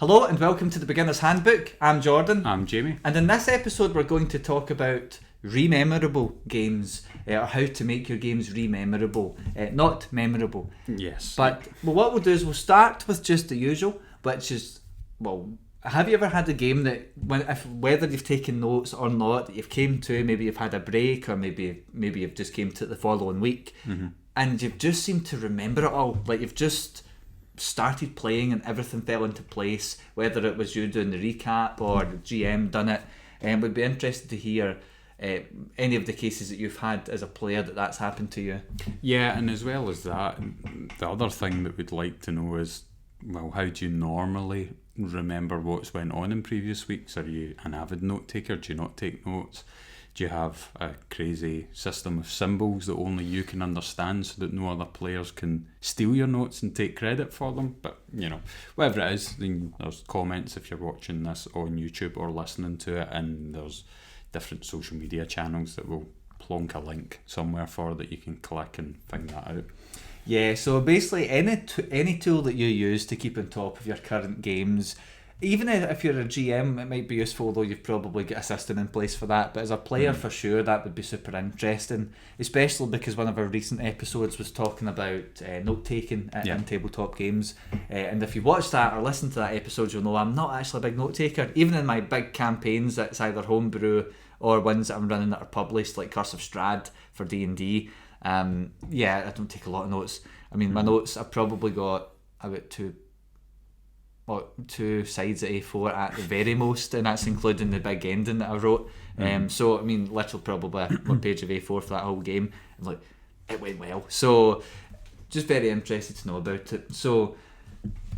Hello and welcome to the Beginner's Handbook. I'm Jordan. I'm Jamie. And in this episode we're going to talk about rememorable games, or how to make your games rememorable, not memorable. Yes. But what we'll do is we'll start with just the usual, which is, have you ever had a game that, whether you've taken notes or not, that you've came to, maybe you've had a break, or maybe you've just came to it the following week, and you've just seemed to remember it all, like you've just started playing and everything fell into place, whether it was you doing the recap or the GM done it, and would be interested to hear any of the cases that you've had as a player that's happened to you. Yeah, and as well as that, the other thing that we'd like to know is, well, how do you normally remember what's went on in previous weeks? Are you an avid note taker? Do you not take notes? Do you have a crazy system of symbols that only you can understand so that no other players can steal your notes and take credit for them? But, whatever it is, then there's comments if you're watching this on YouTube or listening to it, and there's different social media channels that will plonk a link somewhere for that you can click and find that out. Yeah, so basically any tool that you use to keep on top of your current games, even if you're a GM, it might be useful, though you've probably got a system in place for that. But as a player, for sure, that would be super interesting, especially because one of our recent episodes was talking about note-taking in tabletop games. And if you watch that or listen to that episode, you'll know I'm not actually a big note-taker. Even in my big campaigns, that's either homebrew or ones that I'm running that are published, like Curse of Strahd for D&D. I don't take a lot of notes. I mean, my notes, I've probably got about two sides of A4 at the very most, and that's including the big ending that I wrote. So I mean, literally probably one page of A4 for that whole game. And like, it went well. So just very interested to know about it. So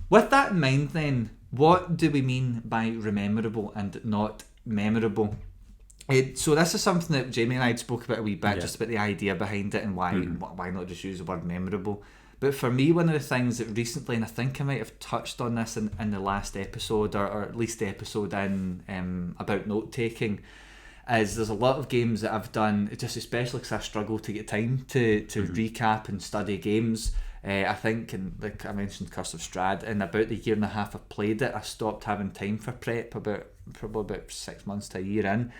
with that in mind, then, what do we mean by rememberable and not memorable? So this is something that Jamie and I had spoke about a wee bit, just about the idea behind it and why not just use the word memorable. But for me, one of the things that recently, and I think I might have touched on this in the last episode, or at least the episode about note-taking, is there's a lot of games that I've done, just especially because I struggle to get time to recap and study games. I think, and like I mentioned Curse of Strahd, in about the year and a half I played it, I stopped having time for prep probably about 6 months to a year in.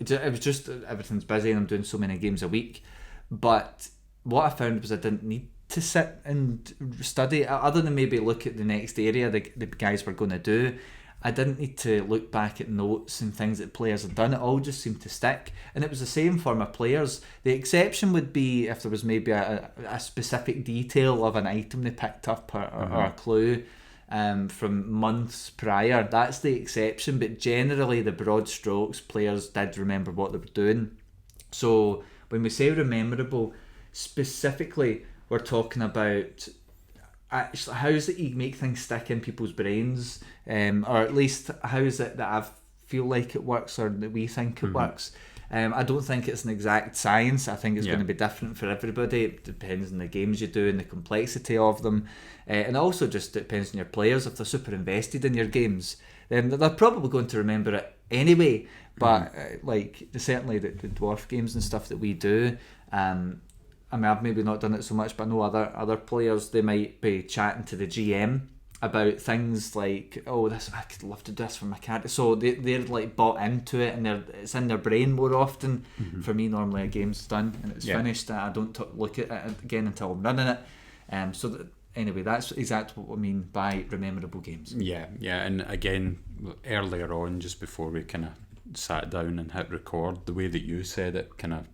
It was just, everything's busy and I'm doing so many games a week. But what I found was I didn't need to sit and study, other than maybe look at the next area the guys were going to do. I didn't need to look back at notes and things that players had done. It all just seemed to stick, and it was the same for my players. The exception would be if there was maybe a specific detail of an item they picked up or a clue from months prior. That's the exception, but generally the broad strokes, players did remember what they were doing. So when we say rememberable, specifically we're talking about actually how is it you make things stick in people's brains, or at least how is it that I feel like it works, or that we think it works. I don't think it's an exact science. I think it's going to be different for everybody. It depends on the games you do and the complexity of them, and also just depends on your players. If they're super invested in your games, then they're probably going to remember it anyway. But certainly the dwarf games and stuff that we do, I mean, I've maybe not done it so much, but I know other players, they might be chatting to the GM about things like, this, I could love to do this for my character. So they're like bought into it, and it's in their brain more often. For me, normally a game's done and it's finished, and I don't look at it again until I'm running it. Anyway, that's exactly what I mean by rememberable games. Yeah, and again, earlier on, just before we kind of sat down and hit record, the way that you said it kind of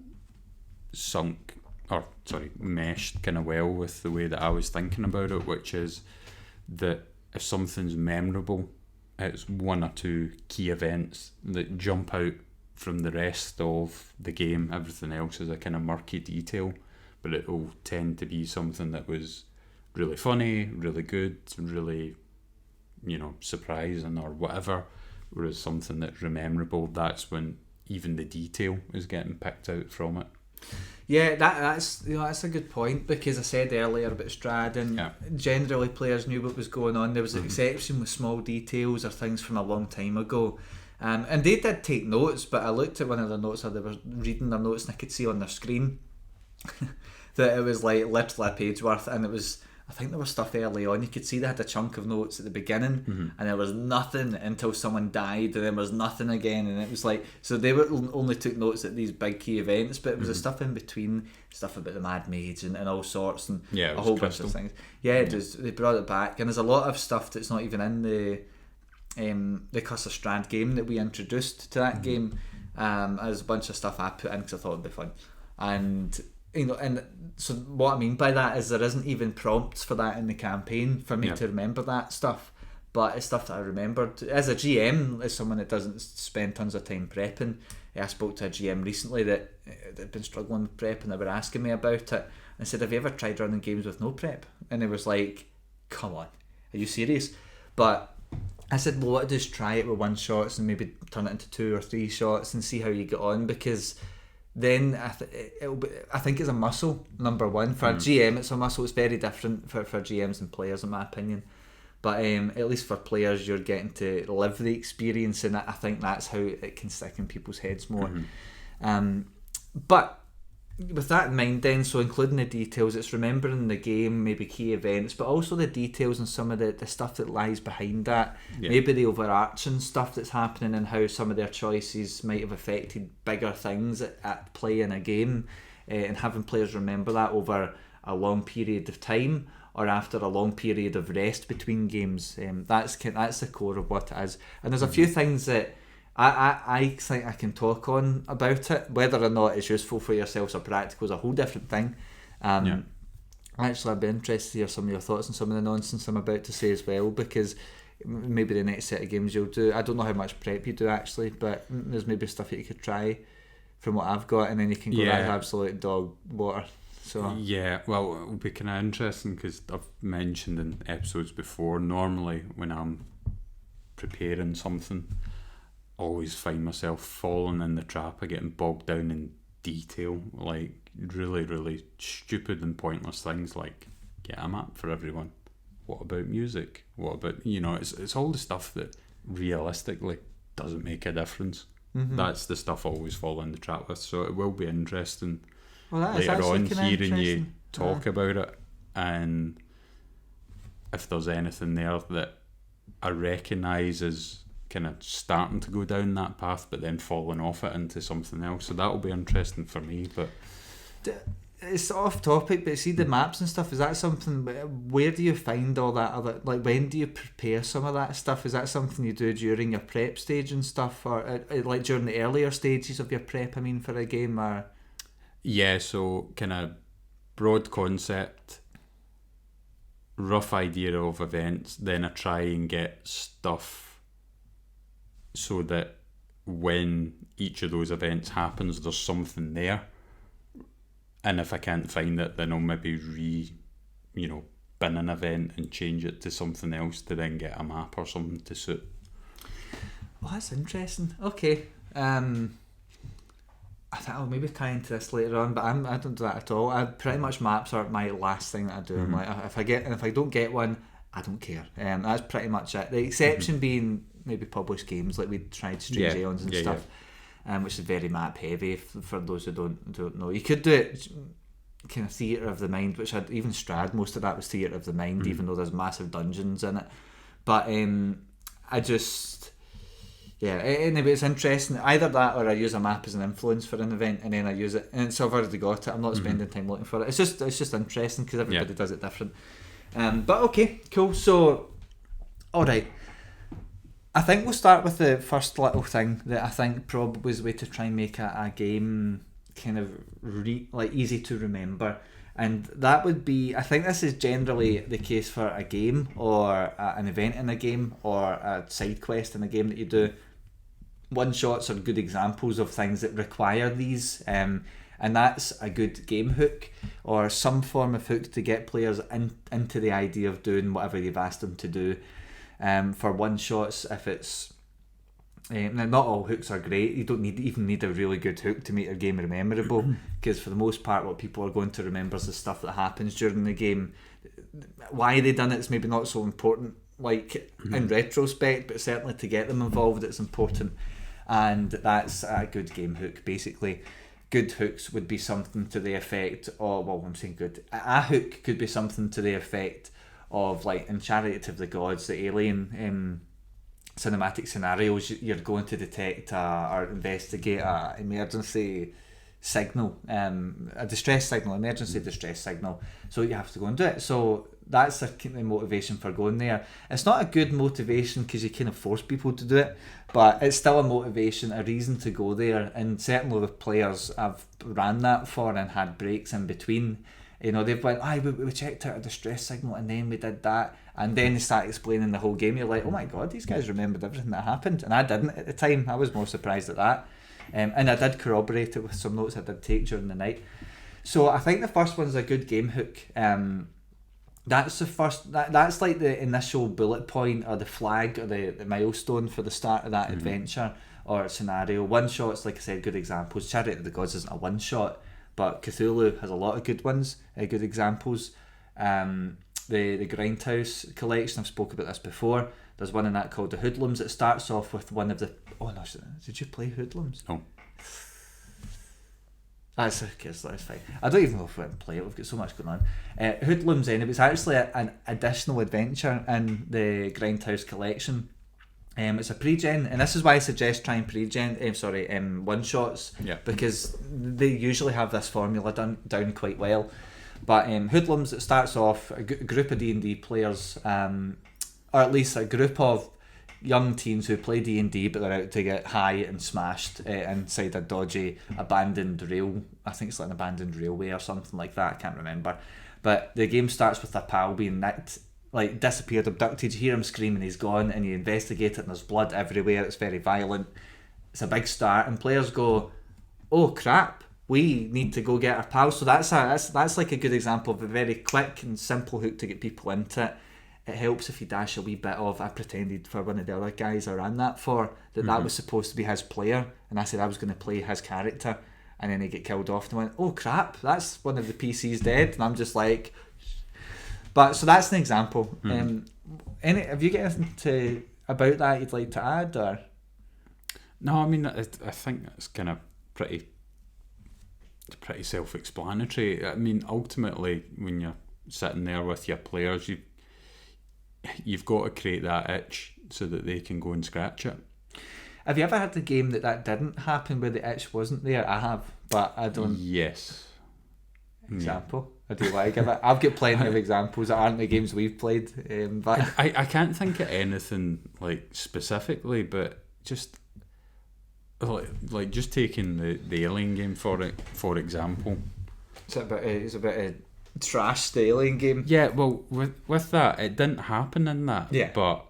meshed kind of well with the way that I was thinking about it, which is that if something's memorable, it's one or two key events that jump out from the rest of the game. Everything else is a kind of murky detail, but it will tend to be something that was really funny, really good, really, surprising or whatever. Whereas something that's rememberable, that's when even the detail is getting picked out from it. Yeah, that's a good point, because I said earlier about Strahd, and generally players knew what was going on. There was an exception with small details or things from a long time ago, and they did take notes. But I looked at one of their notes, or they were reading their notes, and I could see on their screen that it was like literally a page worth, and it was I think there was stuff early on. You could see they had a chunk of notes at the beginning, and there was nothing until someone died, and then there was nothing again, and it was like, so they were only took notes at these big key events, but it was the stuff in between, stuff about the Mad Maids and all sorts, and a whole bunch of things. They brought it back, and there's a lot of stuff that's not even in the Curse of Strahd game that we introduced to that game. There's a bunch of stuff I put in because I thought it'd be fun, and and so what I mean by that is there isn't even prompts for that in the campaign for me to remember that stuff, but it's stuff that I remembered. As a GM, as someone that doesn't spend tons of time prepping, I spoke to a GM recently that had been struggling with prep, and they were asking me about it. I said, have you ever tried running games with no prep? And it was like, come on, are you serious? But I said, well, what, just try it with 1 shots and maybe turn it into 2 or 3 shots and see how you get on, because then I think it's a muscle, number one. For a GM, it's a muscle. It's very different for GMs and players, in my opinion. But at least for players, you're getting to live the experience, and I think that's how it can stick in people's heads more. But with that in mind then, so including the details, it's remembering the game, maybe key events, but also the details and some of the stuff that lies behind that, maybe the overarching stuff that's happening and how some of their choices might have affected bigger things at play in a game, and having players remember that over a long period of time or after a long period of rest between games. That's the core of what it is. And there's a few things that I think I can talk on about it. Whether or not it's useful for yourselves or practical is a whole different thing. Actually, I'd be interested to hear some of your thoughts on some of the nonsense I'm about to say as well, because maybe the next set of games you'll do, I don't know how much prep you do actually, but there's maybe stuff that you could try from what I've got, and then you can go right absolute dog water. So well, it'll be kind of interesting because I've mentioned in episodes before, normally when I'm preparing something, always find myself falling in the trap of getting bogged down in detail, like really, really stupid and pointless things like get a map for everyone. What about music? What about, it's all the stuff that realistically doesn't make a difference. That's the stuff I always fall in the trap with. So it will be interesting later on hearing you talk about it, and if there's anything there that I recognise as kind of starting to go down that path but then falling off it into something else. So that'll be interesting for me. But it's off topic, but see the maps and stuff, is that something, where do you find all that other, like when do you prepare some of that stuff? Is that something you do during your prep stage and stuff, or like during the earlier stages of your prep, I mean, for a game? Or so kind of broad concept, rough idea of events, then I try and get stuff so that when each of those events happens, there's something there. And if I can't find it, then I'll maybe bin an event and change it to something else to then get a map or something to suit. Oh, that's interesting. Okay. I think I'll maybe tie into this later on, but I don't do that at all. Pretty much maps are my last thing that I do. Like, if I don't get one, I don't care. That's pretty much it. The exception being maybe published games, like we tried Strange Aeons and stuff, which is very map heavy. For those who don't know, you could do it kind of theatre of the mind, which had even Strahd, most of that was theatre of the mind, even though there's massive dungeons in it. But anyway, it's interesting. Either that or I use a map as an influence for an event, and then I use it, and so I've already got it. I'm not spending time looking for it. It's just interesting because everybody does it different. But okay, cool. So, all right. I think we'll start with the first little thing that I think probably is a way to try and make a game kind of easy to remember, and that would be, I think this is generally the case for a game or an event in a game or a side quest in a game that you do. One shots are good examples of things that require these, and that's a good game hook or some form of hook to get players into the idea of doing whatever you've asked them to do. For one shots, if it's now not all hooks are great. You don't even need a really good hook to make a game memorable, because for the most part what people are going to remember is the stuff that happens during the game. Why they done it's maybe not so important, like in retrospect, but certainly to get them involved it's important, and that's a good game hook basically. good hooks would be something to the effect of, well, I'm saying good, a hook could be something to the effect of, like, in Chariot of the Gods, the alien cinematic scenarios, you're going to detect or investigate a emergency signal, a distress signal, emergency distress signal, so you have to go and do it. So that's the kind of motivation for going there. It's not a good motivation because you kind of force people to do it, but it's still a motivation, a reason to go there. And certainly with players I've ran that for and had breaks in between, you know, they've went, we checked out a distress signal and then we did that, and then they start explaining the whole game. You're like, oh my god, these guys remembered everything that happened, and I didn't at the time. I was more surprised at that. And I did corroborate it with some notes I did take during the night. So I think the first one's a good game hook. That's the first. That's like the initial bullet point or the flag or the milestone for the start of that adventure or scenario. One shots, like I said, good examples. Chariot of the Gods isn't a one shot, but Cthulhu has a lot of good ones, good examples. The Grindhouse collection, I've spoken about this before. There's one in that called the Hoodlums. It starts off with one of the... Oh no, did you play Hoodlums? No. That's fine. I don't even know if we can play it. We've got so much going on. Hoodlums, anyway, it's actually an additional adventure in the Grindhouse collection. It's a pre-gen, and this is why I suggest trying one-shots, because they usually have this formula down quite well. But Hoodlums, it starts off a group of D&D players, or at least a group of young teens who play D&D, but they're out to get high and smashed inside a dodgy abandoned rail. I think it's like an abandoned railway or something like that. I can't remember. But the game starts with a pal being nicked, like disappeared, abducted. You hear him screaming, he's gone, and you investigate it, and there's blood everywhere. It's very violent. It's a big start, and players go, "Oh crap, we need to go get our pal." So that's like a good example of a very quick and simple hook to get people into it. It helps if you dash a wee bit of, I pretended for one of the other guys I ran that for, that was supposed to be his player, and I said I was going to play his character, and then he get killed off, and I went, oh crap, that's one of the PCs dead, and I'm just like... But, so that's an example. Have you got anything about that you'd like to add, or...? No, I mean, I think that's kind of pretty self-explanatory. I mean, ultimately, when you're sitting there with your players, you've got to create that itch so that they can go and scratch it. Have you ever had a game that didn't happen where the itch wasn't there? I have, but I don't... Yes. Example? I do want to give it. I've got plenty of examples that aren't the games we've played. But I can't think of anything like specifically, but just like just taking the Alien game for example. It's a bit of trash, the Alien game. Yeah, well, with that, it didn't happen in that. Yeah. But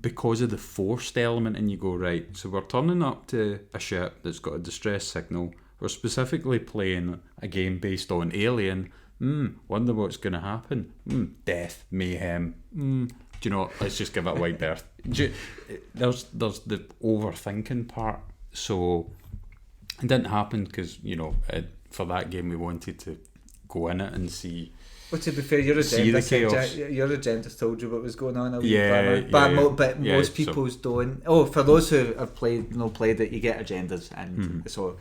because of the forced element, and you go, right, so we're turning up to a ship that's got a distress signal. We're specifically playing a game based on Alien. Wonder what's going to happen. Death, mayhem. Do you know, let's just give it a wide berth. There's the overthinking part. So it didn't happen because, you know, for that game we wanted to go in it and see. Well, to be fair, your agenda told you what was going on. But most people's don't. Oh, for those who have played it, you get agendas, and so.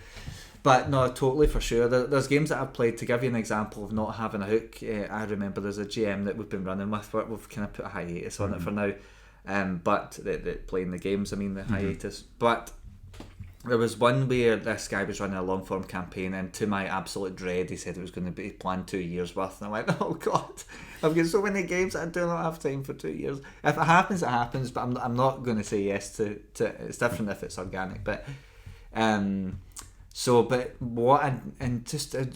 But no, totally for sure. There's games that I've played, to give you an example of not having a hook. I remember there's a GM that we've been running with. We've kind of put a hiatus on it for now. But playing the games, I mean the hiatus. But there was one where this guy was running a long form campaign, and to my absolute dread, he said it was going to be planned 2 years worth. And I went, oh god, I've got so many games that I do not have time for 2 years. If it happens, it happens. But I'm not going to say yes to it's different if it's organic. But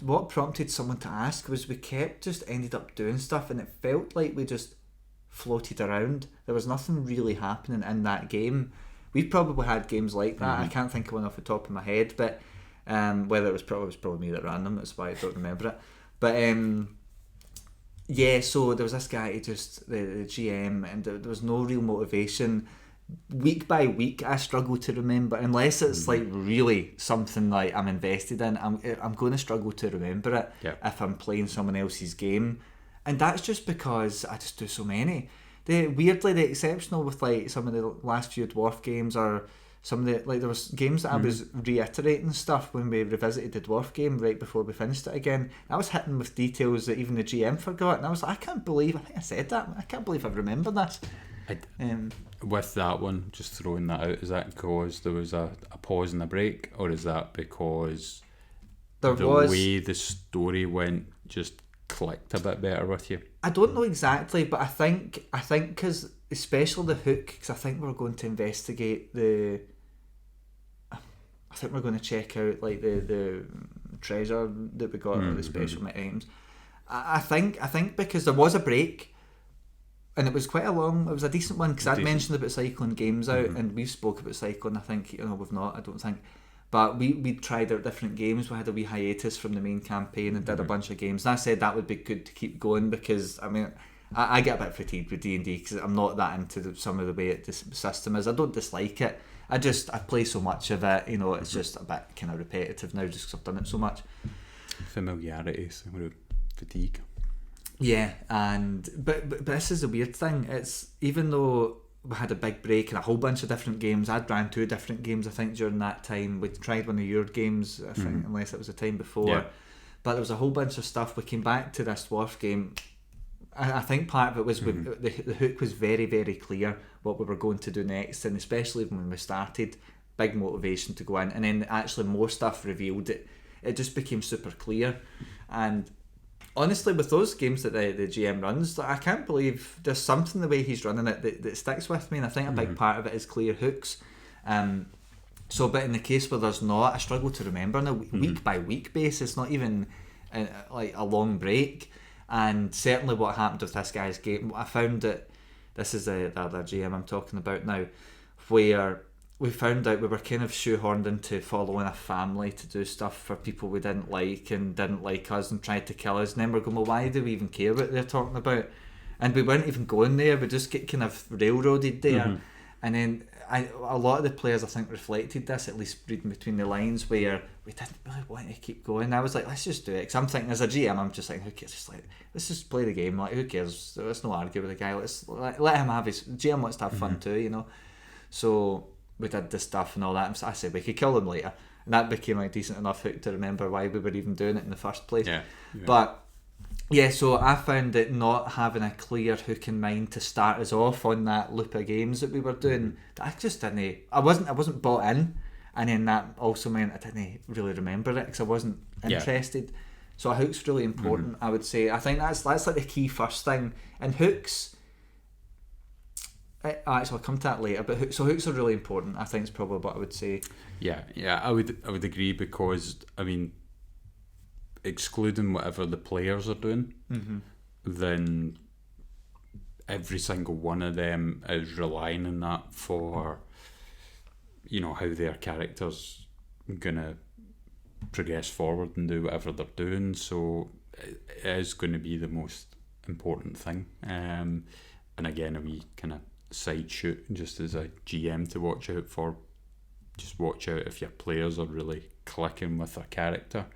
what prompted someone to ask was we ended up doing stuff, and it felt like we just floated around. There was nothing really happening in that game. We've probably had games like that. I can't think of one off the top of my head, but whether it was probably me that ran them, that's why I don't remember it. But so there was this guy, the GM, and there was no real motivation. Week by week, I struggle to remember, unless it's like really something like I'm invested in. I'm going to struggle to remember it if I'm playing someone else's game, and that's just because I just do so many. Weirdly, the exceptional with like some of the last few dwarf games or some of the, like, there was games that I was reiterating stuff when we revisited the dwarf game right before we finished it again. I was hitting with details that even the GM forgot, and I was like, I think I said that. I can't believe I remember this. With that one, just throwing that out, is that because there was a pause and a break, or is that because the way the story went just clicked a bit better with you? I don't know exactly, but I think because especially the hook, because I think we're going to investigate I think we're going to check out like the treasure that we got, or the special items. I think because there was a break, and it was quite it was a decent one, because I'd mentioned about cycling games out, and we've spoke about cycling. I think we've not. I don't think. But we tried out different games. We had a wee hiatus from the main campaign and did a bunch of games. And I said that would be good to keep going, because I mean, I get a bit fatigued with D&D because I'm not that into some of the way the system is. I don't dislike it. I play so much of it. It's just a bit kind of repetitive now, just because I've done it so much. Familiarity, so fatigue. Yeah, but this is a weird thing. It's, even though we had a big break and a whole bunch of different games, I'd ran 2 different games I think during that time. We tried one of your games, I think, unless it was the time before. Yeah. But there was a whole bunch of stuff. We came back to this dwarf game. I think part of it was the hook was very, very clear what we were going to do next, and especially when we started, big motivation to go in, and then actually more stuff revealed. It just became super clear. And honestly, with those games that the GM runs, I can't believe there's something the way he's running it that sticks with me, and I think a big part of it is clear hooks. But in the case where there's not, I struggle to remember on a week by week basis, not even like a long break. And certainly what happened with this guy's game, I found that this is the other GM I'm talking about now, where we found out we were kind of shoehorned into following a family to do stuff for people we didn't like and didn't like us and tried to kill us, and then we're going, well, why do we even care what they're talking about? And we weren't even going there, we just get kind of railroaded there. And then a lot of the players, I think, reflected this, at least reading between the lines, where we didn't really want to keep going. I was like, let's just do it, because I'm thinking, as a GM, I'm just like, who cares? Just like, let's just play the game. Like, who cares? Let's not argue with the guy. Let's let him have his. GM wants to have fun too, So we did this stuff and all that. And I said we could kill him later, and that became a decent enough hook to remember why we were even doing it in the first place. Yeah. But yeah, so I found that not having a clear hook in mind to start us off on that loop of games that we were doing, that I just didn't. I wasn't bought in, and then that also meant I didn't really remember it because I wasn't interested. So a hook's really important, I would say. I think that's like the key first thing. And hooks, actually I'll come to that later. But hooks are really important. I think it's probably what I would say. Yeah, I would agree, because I mean, excluding whatever the players are doing, then every single one of them is relying on that for, how their character's gonna progress forward and do whatever they're doing. So it is going to be the most important thing. And again, a wee kind of side shoot, just as a GM to watch out for. Just watch out if your players are really clicking with a character.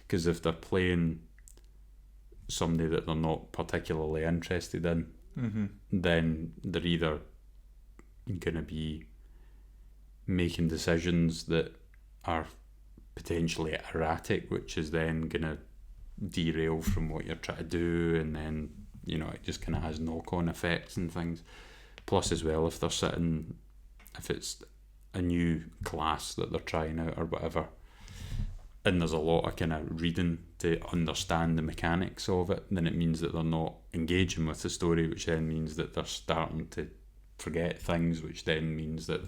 Because if they're playing somebody that they're not particularly interested in, then they're either going to be making decisions that are potentially erratic, which is then going to derail from what you're trying to do, and then it just kind of has knock-on effects and things. Plus, as well, if it's a new class that they're trying out or whatever, and there's a lot of kind of reading to understand the mechanics of it, then it means that they're not engaging with the story, which then means that they're starting to forget things, which then means that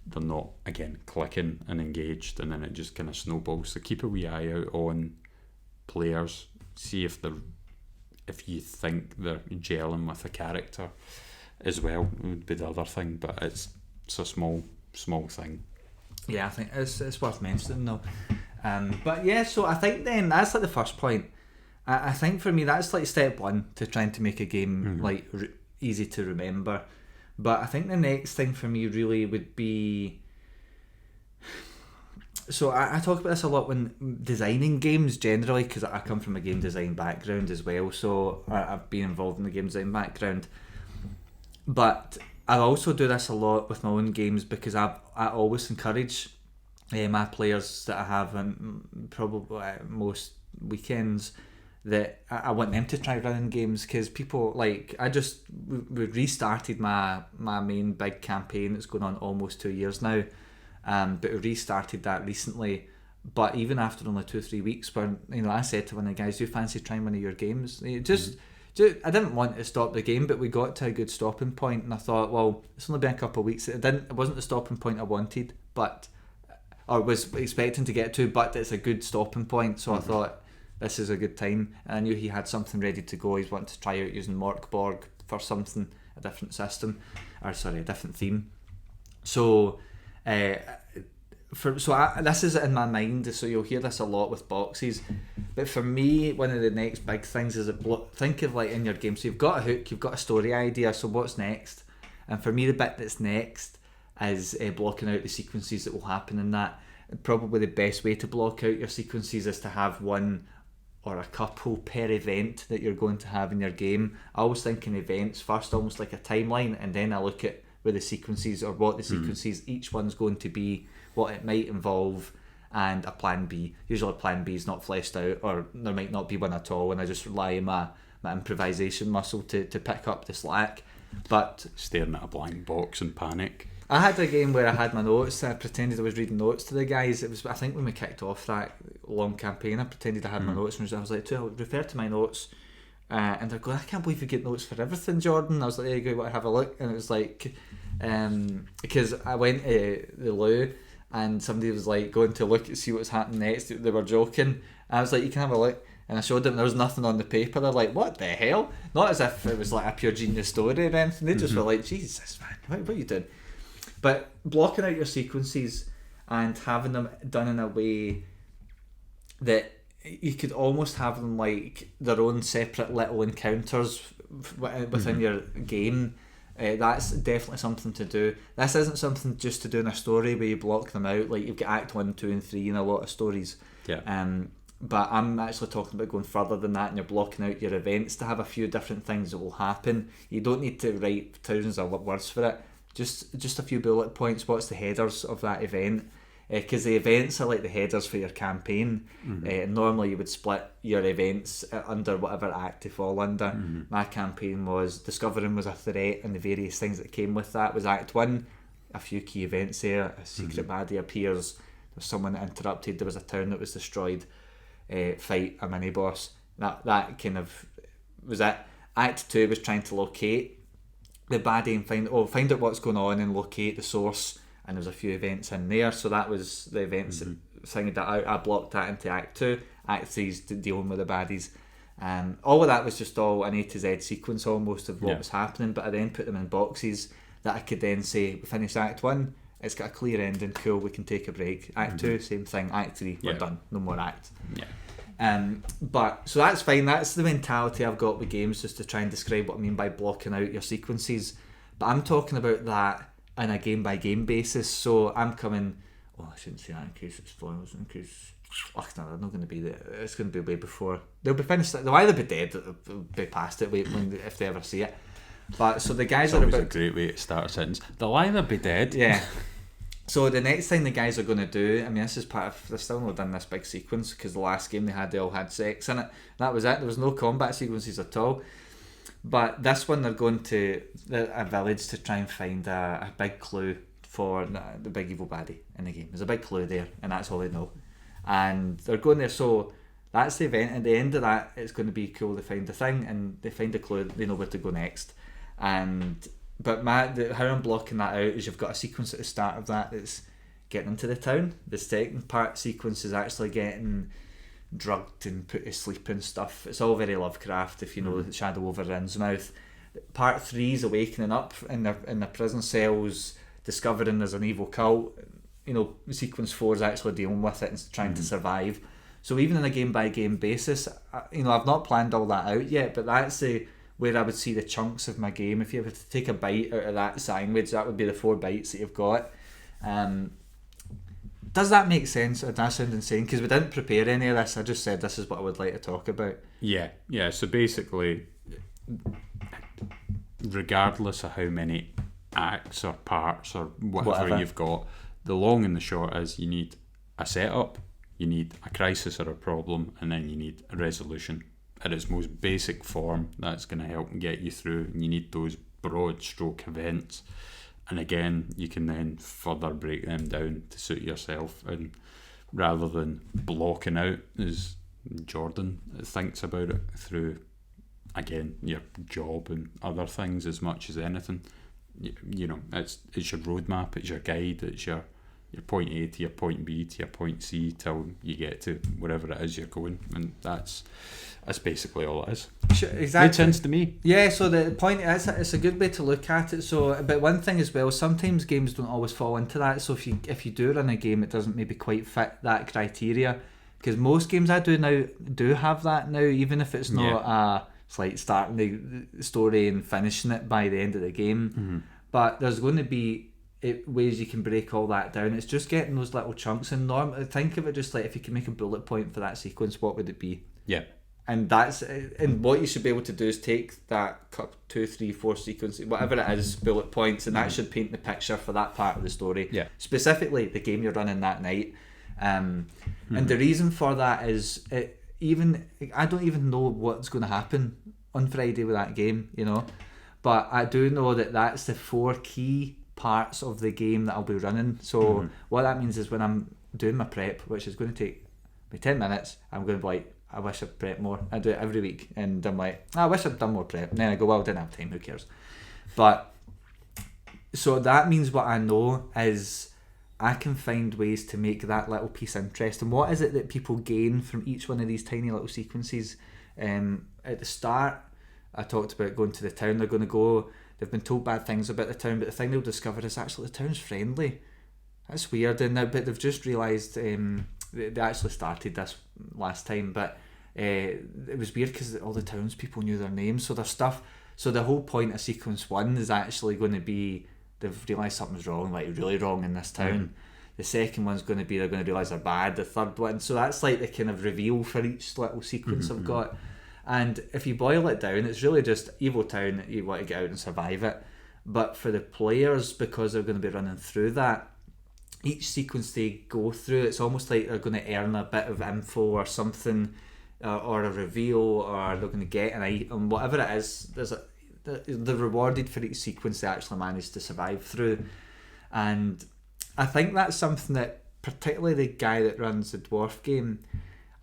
they're not, again, clicking and engaged, and then it just kind of snowballs. So keep a wee eye out on players, see if you think they're gelling with a character as well, would be the other thing, but it's a small thing. Yeah, I think it's worth mentioning though. But yeah, so I think then that's like the first point. I think for me that's like step one to trying to make a game like easy to remember. But I think the next thing for me really would be, so I talk about this a lot when designing games generally, because I come from a game design background as well, so I've been involved in the game design background. But I also do this a lot with my own games because I always encourage my players that I have on probably most weekends that I want them to try running games, because people like we restarted my main big campaign that's going on almost 2 years now, but we restarted that recently. But even after only 2-3 weeks, when I said to one of the guys, "Do you fancy trying one of your games?" I didn't want to stop the game, but we got to a good stopping point, and I thought, well, it's only been a couple of weeks. It wasn't the stopping point I wanted, or was expecting to get to, but it's a good stopping point. So I thought this is a good time, and I knew he had something ready to go. He's wanting to try out using Morkborg for something, a different system, a different theme. So, this is in my mind, so you'll hear this a lot with boxes. But for me, one of the next big things is think of like in your game. So you've got a hook, you've got a story idea. So what's next? And for me, the bit that's next is blocking out the sequences that will happen in that. Probably the best way to block out your sequences is to have one or a couple per event that you're going to have in your game. I always think in events first, almost like a timeline, and then I look at where the sequences, or what the sequences each one's going to be, what it might involve, and a plan B. Usually plan B is not fleshed out, or there might not be one at all, and I just rely on my improvisation muscle to pick up the slack. But staring at a blank box in panic. I had a game where I had my notes. I pretended I was reading notes to the guys. It was, I think, when we kicked off that long campaign, I pretended I had my notes, and I was like, I'll refer to my notes. And they're going, "I can't believe you get notes for everything, Jordan." I was like, "There you go, have a look." And it was like, because I went to the loo, and somebody was like going to look to see what was happening next. They were joking. I was like, "You can have a look." And I showed them, there was nothing on the paper. They're like, "What the hell?" Not as if it was like a pure genius story or anything. They just were like, "Jesus, man, what are you doing?" But blocking out your sequences and having them done in a way that you could almost have them like their own separate little encounters within your game. That's definitely something to do. This isn't something just to do in a story where you block them out. Like you've got Act 1, 2 and 3 in a lot of stories. Yeah. But I'm actually talking about going further than that, and you're blocking out your events to have a few different things that will happen. You don't need to write thousands of words for it. Just a few bullet points. What's the headers of that event? Because the events are like the headers for your campaign. Normally you would split your events under whatever act they fall under. My campaign was discovering was a threat, and the various things that came with that was Act 1. A few key events there. A secret baddie appears. There's someone that interrupted. There was a town that was destroyed. Fight a mini boss. That kind of was it. Act 2 was trying to locate the baddie and find out what's going on and locate the source. And there was a few events in there, so that was the events that I blocked that into Act 2. Act 3's dealing with the baddies. All of that was just all an A to Z sequence almost of what was happening, but I then put them in boxes that I could then say, we finished Act 1, it's got a clear ending, cool, we can take a break. Act 2, same thing. Act 3, we're done, no more act. But so that's fine. That's the mentality I've got with games, just to try and describe what I mean by blocking out your sequences. But I'm talking about that on a game by game basis. So I'm coming. I shouldn't say that in case it spoils. In case no, they're not going to be there. It's going to be way before they'll be finished. They'll either be dead, or they'll be past it if they ever see it. But so the guys are about a great way to start a sentence. They'll either be dead. Yeah. So the next thing the guys are going to do, I mean, this is part of, they're still not done this big sequence, because the last game they all had sex in it. That was it. There was no combat sequences at all. But this one, they're going to a village to try and find a big clue for the big evil baddie in the game. There's a big clue there, and that's all they know. And they're going there, so that's the event. At the end of that, it's going to be cool. They find the thing, and they find a clue. They know where to go next. But how I'm blocking that out is you've got a sequence at the start of that that's getting into the town. The second part sequence is actually getting drugged and put to sleep and stuff. It's all very Lovecraft, if you know the Shadow over Innsmouth. Part 3 is awakening up in the prison cells, discovering there's an evil cult. Sequence 4 is actually dealing with it and trying to survive. So even on a game by game basis, I've not planned all that out yet, but that's where I would see the chunks of my game. If you were to take a bite out of that sandwich, that would be the 4 bites that you've got. Does that make sense? Or does that sound insane? Because we didn't prepare any of this. I just said this is what I would like to talk about. Yeah. So basically, regardless of how many acts or parts or whatever Whatever. you've got. The long and the short is you need a setup, you need a crisis or a problem, and then you need a resolution at its most basic form. That's going to help get you through, and you need those broad stroke events. And again, you can then further break them down to suit yourself, and rather than blocking out, as Jordan thinks about it, through again your job and other things as much as anything. You know, it's your roadmap, it's your guide, it's your point A to your point B to your point C till you get to wherever it is you're going, and that's basically all it is. Sure, exactly. Made sense to me. Yeah, so the point is, it's a good way to look at it. So, but one thing as well, sometimes games don't always fall into that. So if you do run a game, it doesn't maybe quite fit that criteria, because most games I do now do have that now, even if it's not it's like starting the story and finishing it by the end of the game. Mm-hmm. But there's going to be ways you can break all that down. It's just getting those little chunks. And think of it just like, if you can make a bullet point for that sequence, what would it be? Yeah. And what you should be able to do is take that 2, 3, 4 sequence, whatever it is, bullet points, and that should paint the picture for that part of the story. Yeah. Specifically, the game you're running that night. And the reason for that is, I don't even know what's going to happen on Friday with that game, you know. But I do know that that's the 4 key parts of the game that I'll be running. So what that means is when I'm doing my prep, which is going to take me 10 minutes, I'm going to be like, I wish I'd prepped more. I do it every week, and I'm like, I wish I'd done more prep. And then I go, well, I didn't have time, who cares? But so that means what I know is I can find ways to make that little piece interesting. What is it that people gain from each one of these tiny little sequences? At the start, I talked about going to the town. They're going to go, they've been told bad things about the town, but the thing they'll discover is actually the town's friendly. That's weird, and now, but they've just realised they actually started this last time, but it was weird because all the townspeople knew their names, so their stuff. So the whole point of sequence 1 is actually going to be they've realised something's wrong, like really wrong in this town. The second one's going to be they're going to realise they're bad. The third one, so that's like the kind of reveal for each little sequence I've got. And if you boil it down, it's really just evil town, you want to get out and survive it. But for the players, because they're going to be running through that, each sequence they go through, it's almost like they're going to earn a bit of info or something, or a reveal, or they're going to get an item, whatever it is. They're rewarded for each sequence they actually manage to survive through. And I think that's something that, particularly the guy that runs the dwarf game,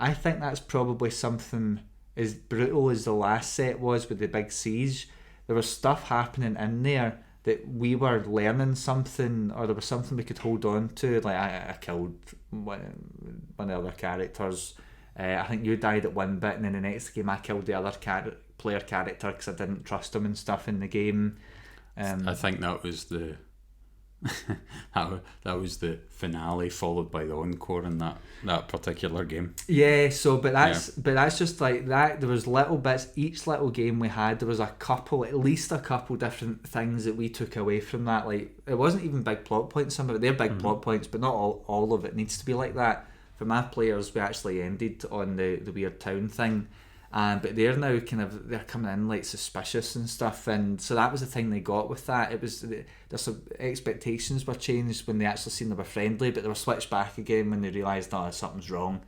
I think that's probably something as brutal as the last set was with the big siege. There was stuff happening in there that we were learning something, or there was something we could hold on to. Like I killed one of the other characters. I think you died at one bit, and then the next game I killed the other player character because I didn't trust him and stuff in the game. I think that was the that was the finale, followed by the encore in that particular game. Yeah, so but that's just like that. There was little bits. Each little game we had, there was at least a couple different things that we took away from that. Like, it wasn't even big plot points. Some of it, they're big plot points, but not all of it needs to be like that. For my players, we actually ended on the weird town thing. But they're now they're coming in like suspicious and stuff, and so that was the thing they got with that. It was there's some expectations were changed when they actually seen they were friendly, but they were switched back again when they realised something's wrong.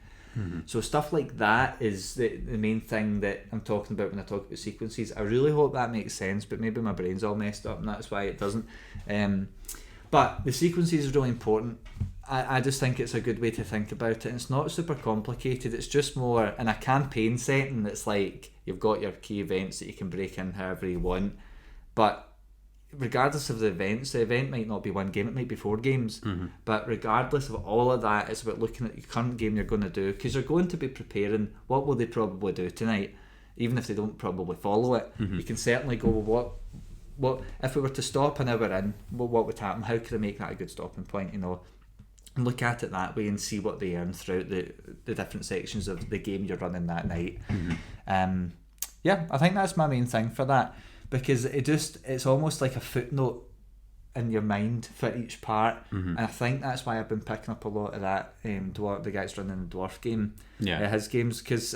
So stuff like that is the main thing that I'm talking about when I talk about sequences. I really hope that makes sense, but maybe my brain's all messed up and that's why it doesn't. But the sequences is really important. I just think it's a good way to think about it. And it's not super complicated. It's just more in a campaign setting. It's like you've got your key events that you can break in however you want. But regardless of the event might not be one game. It might be 4 games. But regardless of all of that, it's about looking at the current game you're going to do, because you're going to be preparing what will they probably do tonight, even if they don't probably follow it. You can certainly go, what if we were to stop an hour in, what would happen? How could I make that a good stopping point? You know. And look at it that way and see what they earn throughout the different sections of the game you're running that night. I think that's my main thing for that, because it's almost like a footnote in your mind for each part, and I think that's why I've been picking up a lot of that. The guys running the dwarf game, his games, because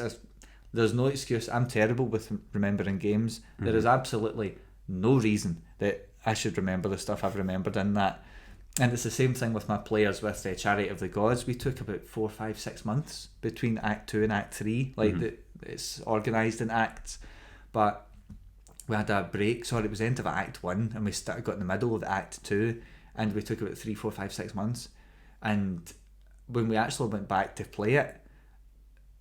there's no excuse. I'm terrible with remembering games. There is absolutely no reason that I should remember the stuff I've remembered in that. And it's the same thing with my players with Chariot of the Gods. We took about 4, 5, 6 months between Act 2 and Act 3. Like, it's organised in acts. But we had a break. Sorry, it was the end of Act 1, and we got in the middle of Act 2, and we took about 3, 4, 5, 6 months. And when we actually went back to play it,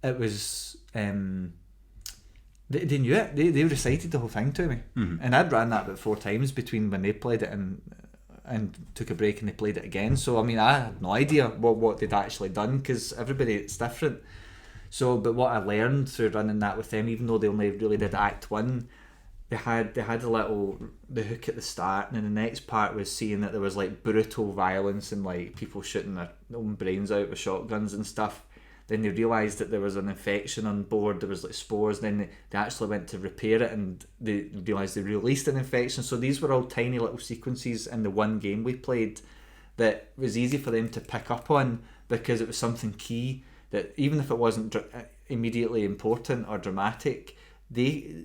it was... They knew it. They recited the whole thing to me. And I'd ran that about 4 times between when they played it and took a break and they played it again. So, I mean, I had no idea what they'd actually done, because everybody, it's different. So, but what I learned through running that with them, even though they only really did Act 1, they had the hook at the start, and then the next part was seeing that there was like brutal violence and like people shooting their own brains out with shotguns and stuff. Then they realised that there was an infection on board, there was like spores, then they actually went to repair it, and they realised they released an infection. So these were all tiny little sequences in the one game we played that was easy for them to pick up on, because it was something key that even if it wasn't immediately important or dramatic,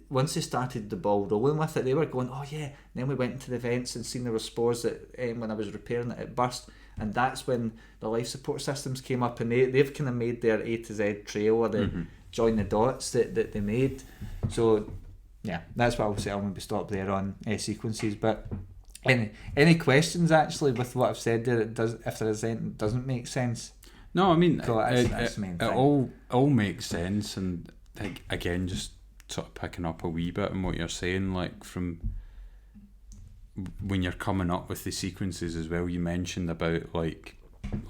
once they started the ball rolling with it, they were going, oh yeah. And then we went into the vents and seen there were spores that when I was repairing it burst. And that's when the life support systems came up, and they've kind of made their A to Z trail, or the join the dots that they made. So yeah, that's what I'll say. I'll maybe stop there on sequences. But any questions actually with what I've said there? If there is anything that doesn't make sense. No, I mean, that's the main thing. It all makes sense, and again, just sort of picking up a wee bit on what you're saying, like from when you're coming up with the sequences as well. You mentioned about like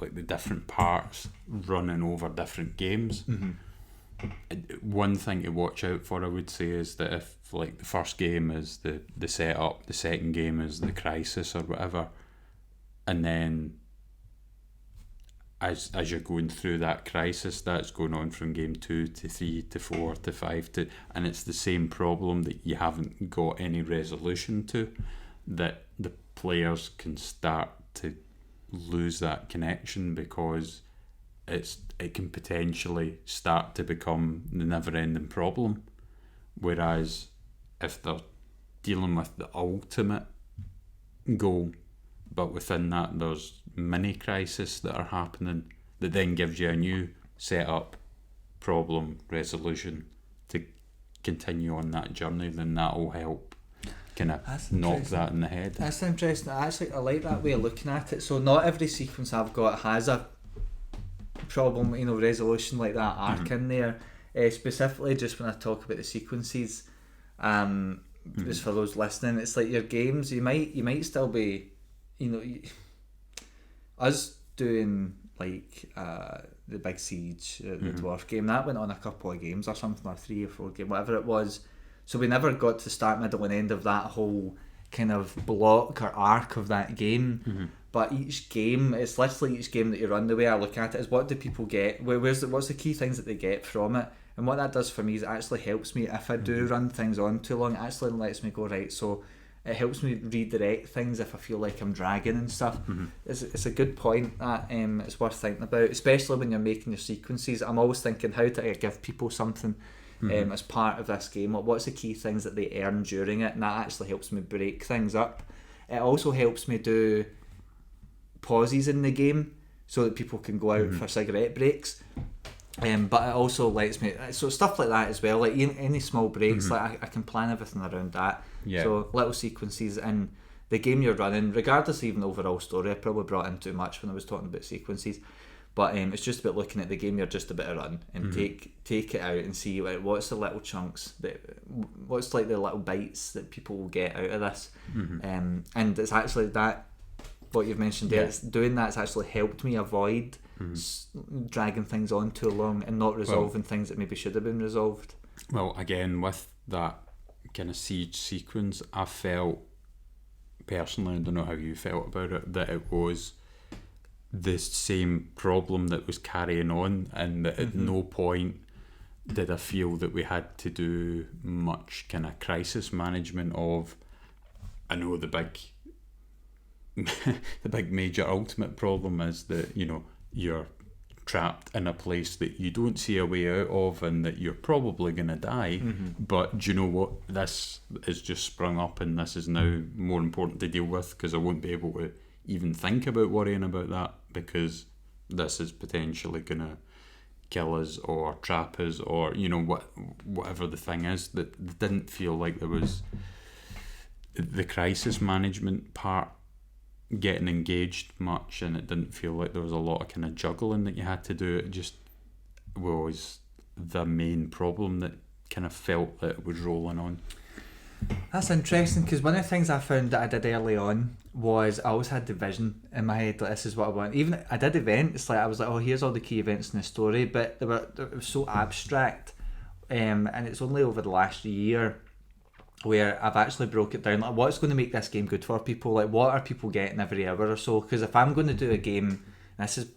the different parts running over different games. One thing to watch out for, I would say, is that if like the first game is the setup, the second game is the crisis or whatever, and then as you're going through that crisis, that's going on from game 2 to 3 to 4 to 5 and it's the same problem that you haven't got any resolution to, that the players can start to lose that connection, because it can potentially start to become the never-ending problem. Whereas if they're dealing with the ultimate goal, but within that there's mini crises that are happening, that then gives you a new setup, problem, resolution to continue on that journey, then that'll help kind of knock that in the head. That's interesting. I like that way of looking at it. So not every sequence I've got has a problem, resolution like that arc in there. Specifically, just when I talk about the sequences, just for those listening, it's like your games. You might still be, us doing like the Big Siege, the Dwarf game, that went on a couple of games or something, or 3 or 4 games, whatever it was. So we never got to start, middle and end of that whole kind of block or arc of that game. But each game, it's literally each game that you run, the way I look at it is, what do people get? What's the key things that they get from it? And what that does for me is it actually helps me, if I do run things on too long, it actually lets me go, right, so it helps me redirect things if I feel like I'm dragging and stuff. It's a good point that it's worth thinking about, especially when you're making your sequences. I'm always thinking, how do I give people something as part of this game? What's the key things that they earn during it? And that actually helps me break things up. It also helps me do pauses in the game so that people can go out for cigarette breaks. But it also lets me, so stuff like that as well, like any small breaks, like I can plan everything around that. So little sequences in the game you're running, regardless of even the overall story. I probably brought in too much when I was talking about sequences, but it's just about looking at the game you're just about to run and take it out and see, like, what's the little chunks, what's like the little bites that people will get out of this. And it's actually that, what you've mentioned there, it's doing that's actually helped me avoid dragging things on too long and not resolving things that maybe should have been resolved. Well, again, with that kind of siege sequence, I felt personally, I don't know how you felt about it, that it was the same problem that was carrying on, and that at no point did I feel that we had to do much kind of crisis management of, I know the big the big major ultimate problem is that, you're trapped in a place that you don't see a way out of and that you're probably going to die, but do you know what, this is just sprung up and this is now more important to deal with because I won't be able to even think about worrying about that because this is potentially going to kill us or trap us or whatever the thing is. That didn't feel like there was the crisis management part getting engaged much, and it didn't feel like there was a lot of kind of juggling that you had to do. It just was the main problem that kind of felt that it was rolling on. That's interesting, because one of the things I found that I did early on was I always had the vision in my head, like this is what I want. Even I did events, like I was like, oh, here's all the key events in the story, but it was so abstract, and it's only over the last year where I've actually broke it down, like what's going to make this game good for people, like what are people getting every hour or so. Because if I'm going to do a game, this is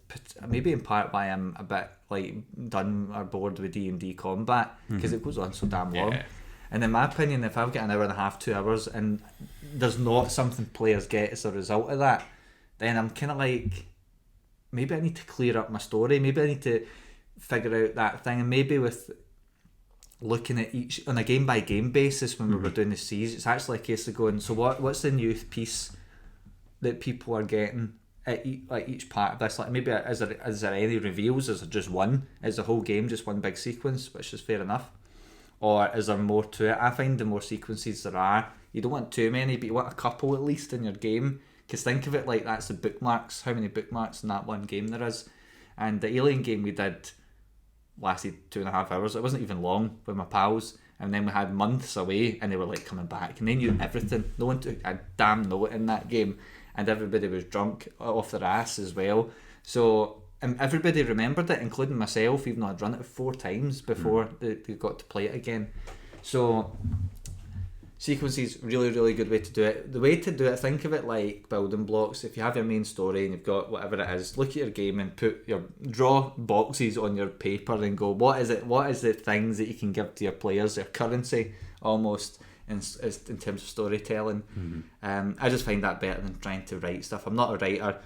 maybe in part why I'm a bit like done or bored with D&D combat, because it goes on so damn long. And in my opinion, if I've got an hour and a half, 2 hours, and there's not something players get as a result of that, then I'm kind of like, maybe I need to clear up my story, maybe I need to figure out that thing. And maybe with looking at each on a game by game basis when we were doing the siege, it's actually a case of going, so what's the new piece that people are getting at each part of this? Like maybe is there any reveals? Is there just one? Is the whole game just one big sequence, which is fair enough? Or is there more to it? I find the more sequences there are, you don't want too many, but you want a couple at least in your game. Because think of it like that's the bookmarks, how many bookmarks in that one game there is. And the Alien game we did lasted 2.5 hours. It wasn't even long with my pals. And then we had months away and they were like coming back. And they knew everything. No one took a damn note in that game. And everybody was drunk off their ass as well. So... and everybody remembered it, including myself, even though I'd run it 4 times before they got to play it again. So, sequences, really, really good way to do it. The way to do it, think of it like building blocks. If you have your main story and you've got whatever it is, look at your game and draw boxes on your paper and go, what is the things that you can give to your players, their currency, almost, in terms of storytelling. I just find that better than trying to write stuff. I'm not a writer.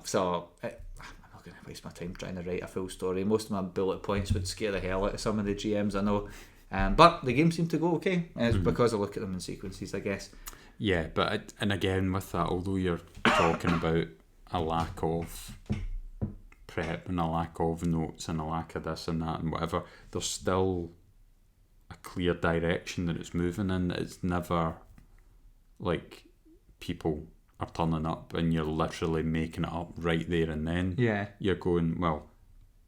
So I'm not going to waste my time trying to write a full story. Most of my bullet points would scare the hell out of some of the GMs I know. But the game seemed to go okay. And it's because I look at them in sequences, I guess. Yeah, but and again with that, although you're talking about a lack of prep and a lack of notes and a lack of this and that and whatever, there's still a clear direction that it's moving in. It's never like people are turning up and you're literally making it up right there and then. Yeah. You're going, well,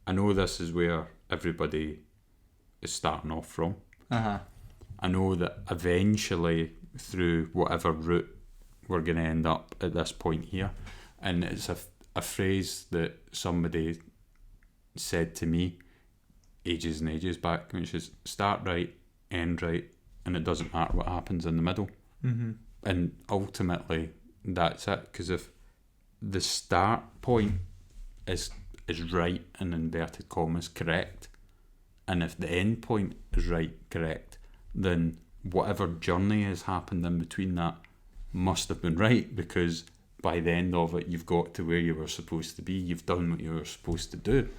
I know this is where everybody is starting off from. I know that eventually through whatever route we're going to end up at this point here. And it's a phrase that somebody said to me ages and ages back, which is start right, end right, and it doesn't matter what happens in the middle. And ultimately that's it, because if the start point is right, in inverted commas, correct, and if the end point is right, correct, then whatever journey has happened in between that must have been right, because by the end of it you've got to where you were supposed to be, you've done what you were supposed to do.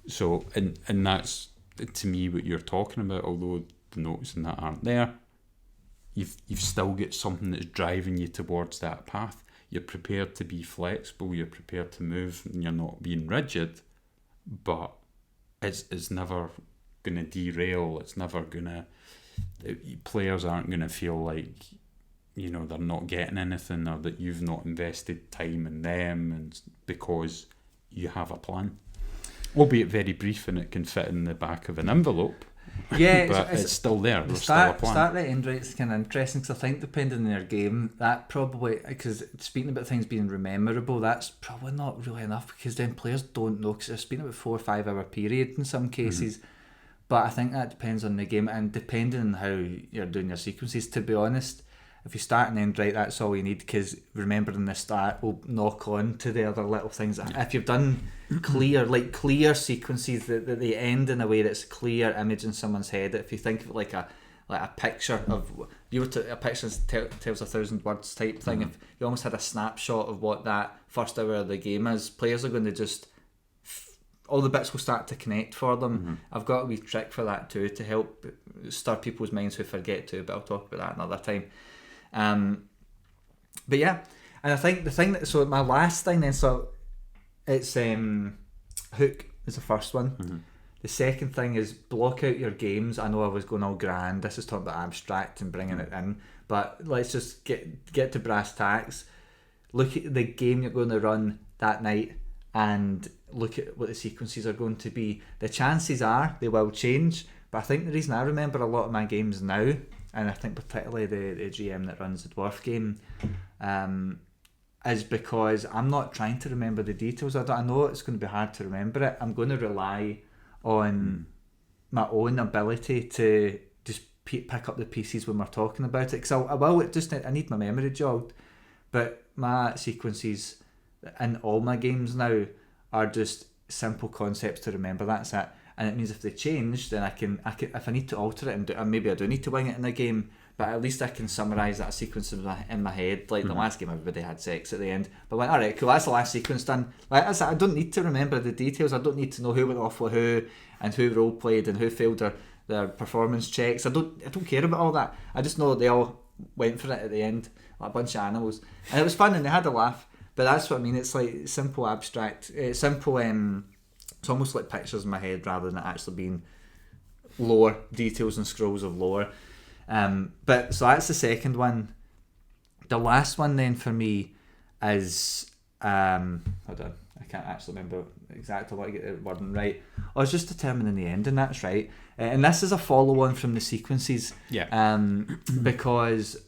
So and that's to me what you're talking about. Although the notes and that aren't there, You've still got something that's driving you towards that path. You're prepared to be flexible, you're prepared to move, and you're not being rigid, but it's never going to derail. It's never going to... Players aren't going to feel like, they're not getting anything, or that you've not invested time in them, and because you have a plan. Albeit very brief, and it can fit in the back of an envelope. Yeah, but it's still there. There's still a plan. Start right, end right is kind of interesting, because I think depending on your game, that probably, because speaking about things being memorable, that's probably not really enough, because then players don't know, because they're speaking about 4 or 5 hour period in some cases. But I think that depends on the game, and depending on how you're doing your sequences, to be honest. If you start and end right, that's all you need, because remembering the start will knock on to the other little things. If you've done clear sequences that they end in a way that's a clear image in someone's head, if you think of it like like a picture of you were to a picture tells 1,000 words type thing. If you almost had a snapshot of what that first hour of the game is, players are going to just all the bits will start to connect for them. I've got a wee trick for that too to help stir people's minds who forget to, but I'll talk about that another time. But yeah, and I think the thing that so my last thing then it's hook is the first one. The second thing is block out your games. I know I was going all grand. This is talking about abstract and bringing it in, but let's just get to brass tacks. Look at the game you're going to run that night and look at what the sequences are going to be. The chances are they will change, but I think the reason I remember a lot of my games now, and I think particularly the GM that runs the Dwarf game, is because I'm not trying to remember the details. I know it's going to be hard to remember it. I'm going to rely on my own ability to just pick up the pieces when we're talking about it, because I need my memory jogged. But my sequences in all my games now are just simple concepts to remember. That's it. And it means if they change, then I can if I need to alter it, and maybe I do need to wing it in a game, but at least I can summarise that sequence in my head. Like the last game, everybody had sex at the end, but I went, alright, cool, that's the last sequence done. Like I don't need to remember the details. I don't need to know who went off with who and who role played and who failed their performance checks. I don't care about all that. I just know they all went for it at the end, like a bunch of animals, and it was fun and they had a laugh. But that's what I mean. It's like simple abstract, simple. It's almost like pictures in my head rather than it actually being lore, details and scrolls of lore. But so that's the second one. The last one then for me is hold on, I can't actually remember exactly what I get the wording right. I was just determining the ending. That's right. And this is a follow on from the sequences. Yeah. Because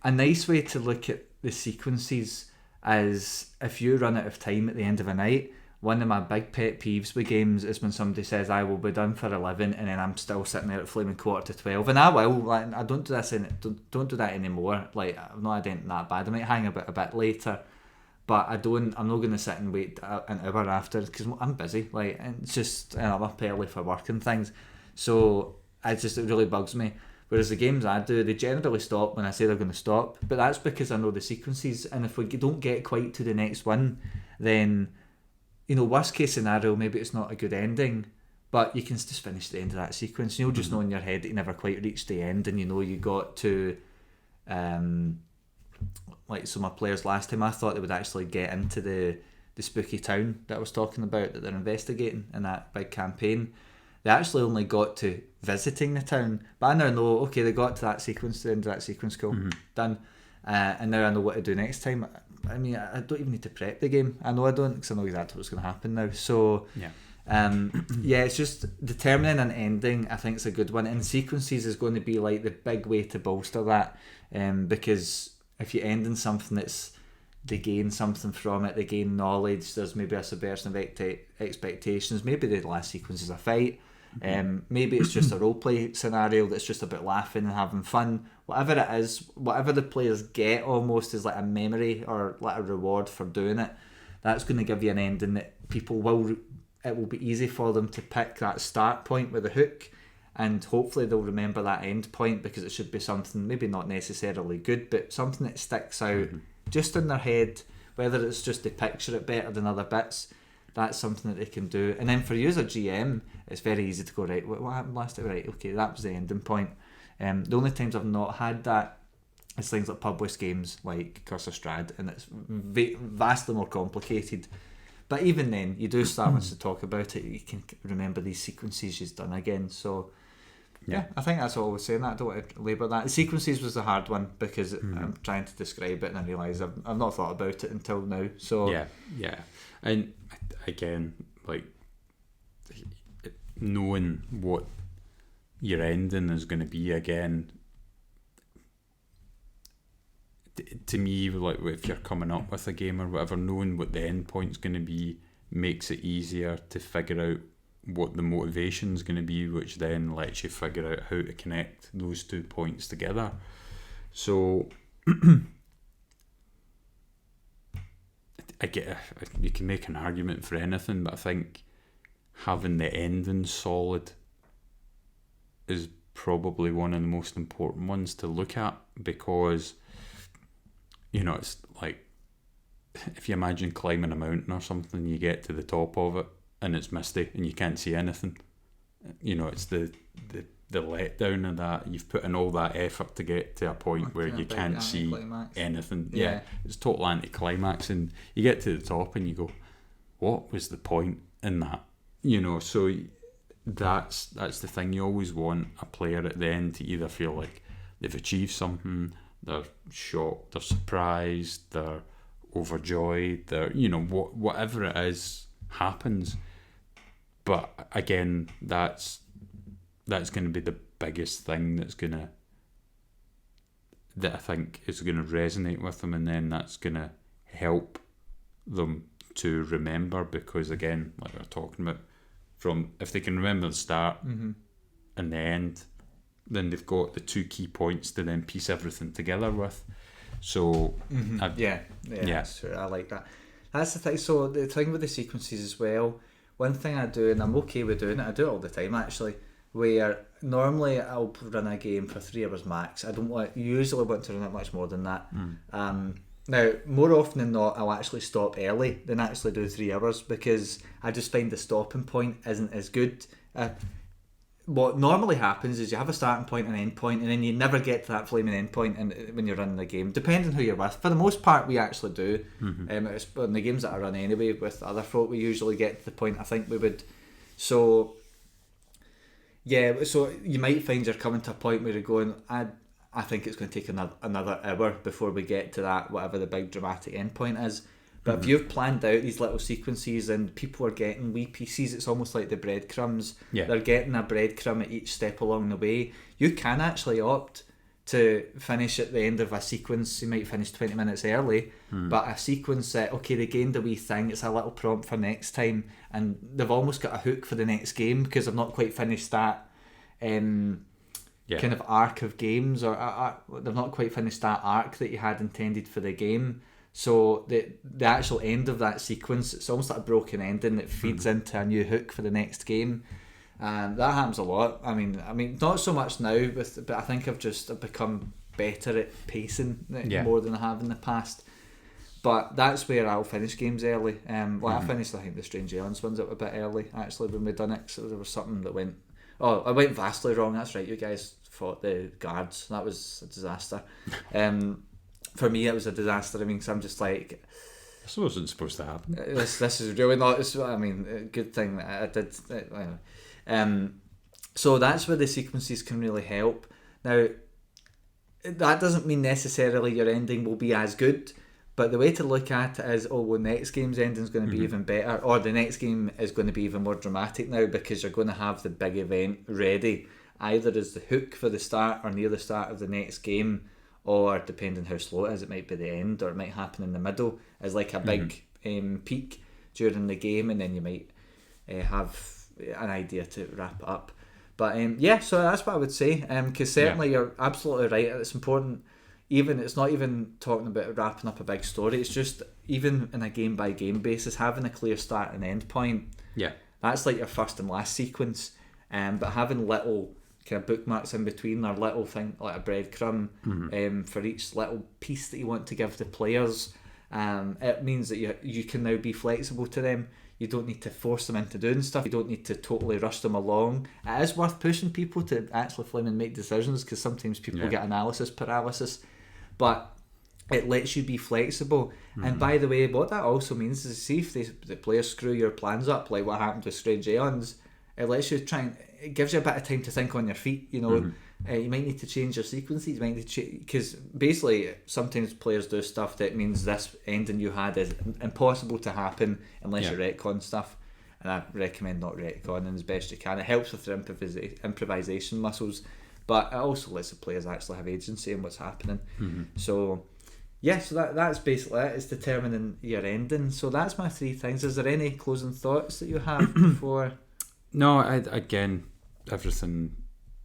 a nice way to look at the sequences is if you run out of time at the end of a night. One of my big pet peeves with games is when somebody says I will be done for 11 and then I'm still sitting there at flaming 11:45, and I will. Like, I don't do this don't do that anymore. Like, I'm not anything that bad. I might hang about a bit later, but I'm not going to sit and wait an hour after because I'm busy. Like, and it's just I'm up early for work and things, so it really bugs me. Whereas the games I do, they generally stop when I say they're going to stop, but that's because I know the sequences, and if we don't get quite to the next one, then worst case scenario, maybe it's not a good ending, but you can just finish the end of that sequence. You'll just know in your head that you never quite reached the end, and you got to like, so my players last time, I thought they would actually get into the spooky town that I was talking about that they're investigating in that big campaign. They actually only got to visiting the town, but I now know, okay, they got to that sequence, the end of that sequence, cool, done. And now I know what to do next time. I mean, I don't even need to prep the game. I know I don't, because I know exactly what's going to happen now. So, it's just determining an ending. I think it's a good one. And sequences is going to be like the big way to bolster that, because if you end in something they gain something from it, they gain knowledge. There's maybe a subversion of expectations. Maybe the last sequence is a fight. Maybe it's just a roleplay scenario that's just about laughing and having fun. Whatever it is, whatever the players get almost is like a memory or like a reward for doing it. That's going to give you an ending that it will be easy for them to pick that start point with a hook, and hopefully they'll remember that end point, because it should be something maybe not necessarily good, but something that sticks out just in their head, whether it's just they picture it better than other bits. That's something that they can do. And then for you as a GM, it's very easy to go, right, what happened last time? Right, okay, that was the ending point. The only times I've not had that is things like published games like Curse of Strahd, and it's vastly more complicated. But even then, you do start once to talk about it, you can remember these sequences you've done again. So yeah, I think that's all I was saying. I don't want to labour that. The sequences was the hard one because I'm trying to describe it and I realise I've not thought about it until now. So yeah. And again, like, knowing what your ending is going to be, again, to me, like, if you're coming up with a game or whatever, knowing what the end point's going to be makes it easier to figure out what the motivation's going to be, which then lets you figure out how to connect those 2 points together. So I get, you can make an argument for anything, but I think having the ending solid is probably one of the most important ones to look at, because it's like, if you imagine climbing a mountain or something, you get to the top of it and it's misty and you can't see anything. It's the letdown of that. You've put in all that effort to get to a point where you can't see anything. Yeah, it's total anticlimax, and you get to the top and you go, what was the point in that? So that's the thing. You always want a player at the end to either feel like they've achieved something, they're shocked, they're surprised, they're overjoyed, they're whatever it is happens. But again, that's going to be the biggest thing that I think is going to resonate with them, and then that's going to help them to remember, because again, like we were talking about, if they can remember the start and the end, then they've got the two key points to then piece everything together with. So that's true. I like that. That's the thing. So the thing with the sequences as well, one thing I do, and I'm okay with doing it, I do it all the time actually, where normally I'll run a game for 3 hours max. Usually want to run it much more than that. Now, more often than not, I'll actually stop early than actually do 3 hours, because I just find the stopping point isn't as good. What normally happens is you have a starting point and end point, and then you never get to that flaming end point when you're running the game, depending who you're with. For the most part, we actually do. It's on the games that I run anyway with other folk, we usually get to the point I think we would. So you might find you're coming to a point where you're going, I think it's going to take another hour before we get to that, whatever the big dramatic endpoint is. But if you've planned out these little sequences and people are getting wee pieces, it's almost like the breadcrumbs. Yeah. They're getting a breadcrumb at each step along the way. You can actually opt to finish at the end of a sequence. You might finish 20 minutes early, but a sequence that, okay, they gained a wee thing, it's a little prompt for next time, and they've almost got a hook for the next game because they've not quite finished that kind of arc of games, or they've not quite finished that arc that you had intended for the game. So the actual end of that sequence, it's almost like a broken ending that feeds into a new hook for the next game, and that happens a lot. I mean, not so much now, but I think I've become better at pacing more than I have in the past. But that's where I'll finish games early. I finished, I think, the Strange Aliens ones a bit early actually when we done it. So there was something that went. Oh, I went vastly wrong. That's right. You guys fought the guards. That was a disaster. For me, it was a disaster. I mean, cause I'm just like, this wasn't supposed to happen. This is really not. I mean, a good thing that I did. So that's where the sequences can really help. Now, that doesn't mean necessarily your ending will be as good, but the way to look at it is, next game's ending is going to be even better, or the next game is going to be even more dramatic now because you're going to have the big event ready, either as the hook for the start or near the start of the next game, or depending how slow it is, it might be the end, or it might happen in the middle as like a big peak during the game, and then you might have an idea to wrap it up. But so that's what I would say, because certainly you're absolutely right. It's important. Even it's not even talking about wrapping up a big story. It's just even in a game by game basis, having a clear start and end point. Yeah, that's like your first and last sequence. But having little kind of bookmarks in between, or little thing like a breadcrumb for each little piece that you want to give the players, it means that you can now be flexible to them. You don't need to force them into doing stuff. You don't need to totally rush them along. It is worth pushing people to actually flame and make decisions, because sometimes people get analysis paralysis, but it lets you be flexible. And by the way, what that also means is, see if the players screw your plans up, like what happened with Strange Aliens, it lets you it gives you a bit of time to think on your feet, you might need to change your sequences, you might need to because basically sometimes players do stuff that means this ending you had is impossible to happen unless you retcon stuff, and I recommend not retconning as best you can. It helps with their improvisation muscles, but it also lets the players actually have agency in what's happening. So that's basically it. It's determining your ending. So that's my 3 things. Is there any closing thoughts that you have before? No, again, everything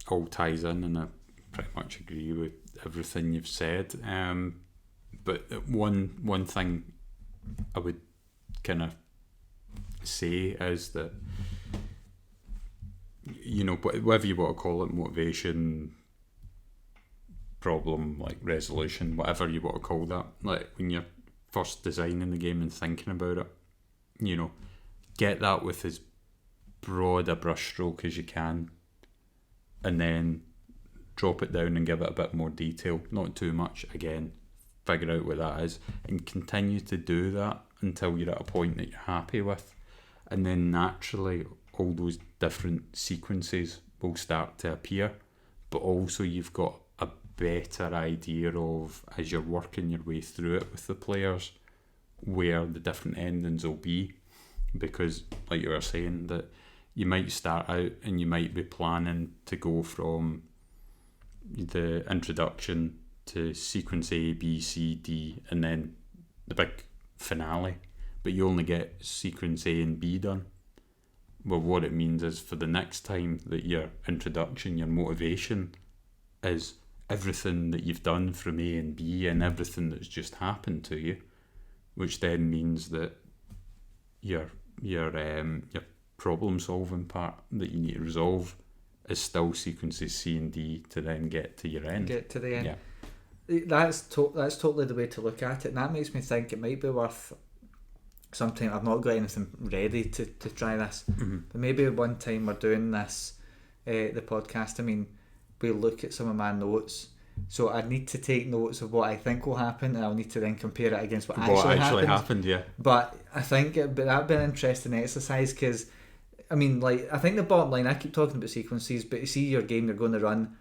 all ties in, and I pretty much agree with everything you've said. But one thing I would kind of say is that you know, whatever you want to call it, motivation, problem, like resolution, whatever you want to call that, like when you're first designing the game and thinking about it, you know, get that with as broad a brushstroke as you can, and then drop it down and give it a bit more detail, not too much, again, figure out what that is, and continue to do that until you're at a point that you're happy with, and then naturally all those different sequences will start to appear, but also you've got a better idea of, as you're working your way through it with the players, where the different endings will be, because like you were saying, that you might start out and you might be planning to go from the introduction to sequence A, B, C, D, and then the big finale, but you only get sequence A and B done. Well, what it means is for the next time that your introduction, your motivation is everything that you've done from A and B and everything that's just happened to you, which then means that your problem solving part that you need to resolve is still sequences C and D to then get to your end. Get to the end. Yeah. That's totally the way to look at it, and that makes me think it might be worth sometime. I've not got anything ready to try this, but maybe one time we're doing this, the podcast, I mean, we'll look at some of my notes. So I need to take notes of what I think will happen, and I'll need to then compare it against what actually happened. Yeah. But I think that'd be an interesting exercise, because I mean, like, I think the bottom line, I keep talking about sequences, but you see your game you're going to run,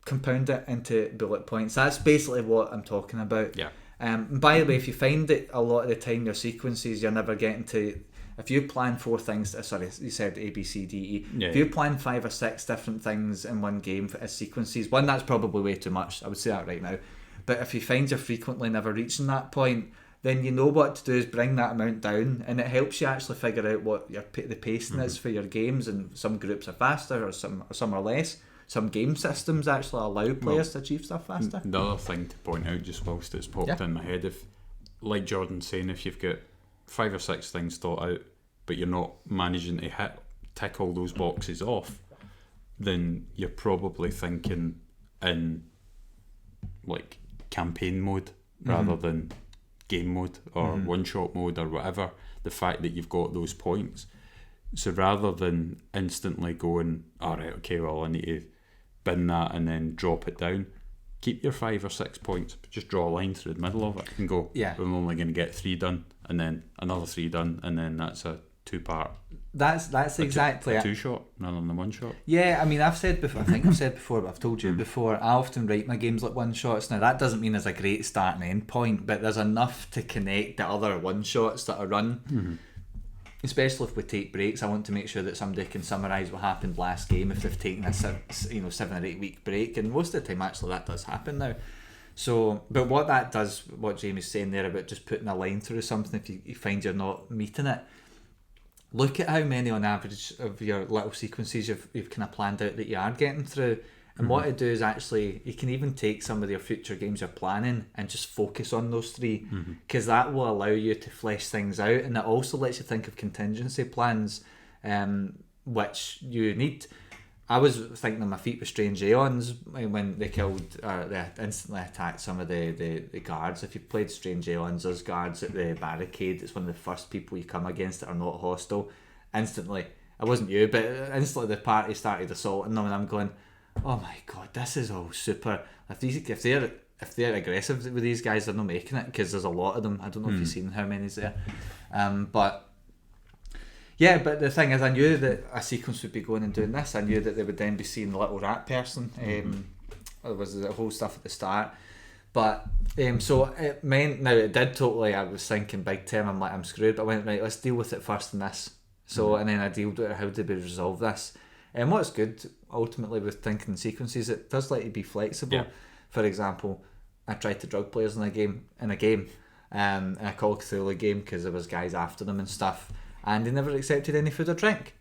compound it into bullet points. That's basically what I'm talking about. Yeah. By the way, if you find that a lot of the time your sequences, you're never getting to, if you plan 4 things, sorry, you said A, B, C, D, E. Yeah, if you plan 5 or 6 different things in one game as sequences, one, that's probably way too much. I would say that right now. But if you find you're frequently never reaching that point, then you know what to do is bring that amount down, and it helps you actually figure out what the pacing is for your games. And some groups are faster, or some are less. Some game systems actually allow players to achieve stuff faster. The other thing to point out, just whilst it's popped in my head, if, like Jordan's saying, if you've got 5 or 6 things thought out, but you're not managing to tick all those boxes off, then you're probably thinking in like campaign mode rather than game mode or one-shot mode or whatever. The fact that you've got those points, so rather than instantly going, alright, okay, well, I need to bin that and then drop it down, keep your 5 or 6 points, but just draw a line through the middle of it and go, I'm only going to get 3 done, and then another 3 done, and then that's a 2-part. That's exactly a 2-shot rather than the 1-shot. Yeah, I mean, I've said before, I think I've said before, but I've told you before, I often write my games like 1-shots. Now, that doesn't mean there's a great start and end point, but there's enough to connect the other 1-shots that are run. Especially if we take breaks, I want to make sure that somebody can summarise what happened last game if they've taken a 7 or 8 week break, and most of the time actually that does happen now. So, but what that does, what Jamie's saying there about just putting a line through something, if you find you're not meeting it, look at how many on average of your little sequences you've kind of planned out that you are getting through. And what it do is actually, you can even take some of your future games you're planning and just focus on those 3, because that will allow you to flesh things out, and it also lets you think of contingency plans, which you need. I was thinking on my feet with Strange Aeons when they killed, they instantly attacked some of the guards. If you played Strange Aeons, there's guards at the barricade. It's one of the first people you come against that are not hostile. Instantly, it wasn't you, but instantly the party started assaulting them, and I'm going, oh my god, this is all super. If they're aggressive with these guys, they're not making it, because there's a lot of them. I don't know if you've seen how many's there, but but the thing is, I knew that a sequence would be going and doing this. I knew that they would then be seeing the little rat person. There was the whole stuff at the start, but so it meant, now it did totally, I was thinking big term, I'm like, I'm screwed, but I went, right, let's deal with it first in this. So and then I dealt with it, how did we resolve this. And what's good ultimately with thinking sequences, it does let you be flexible. For example, I tried to drug players in a game, in a Call of Cthulhu game, because there was guys after them and stuff, and they never accepted any food or drink.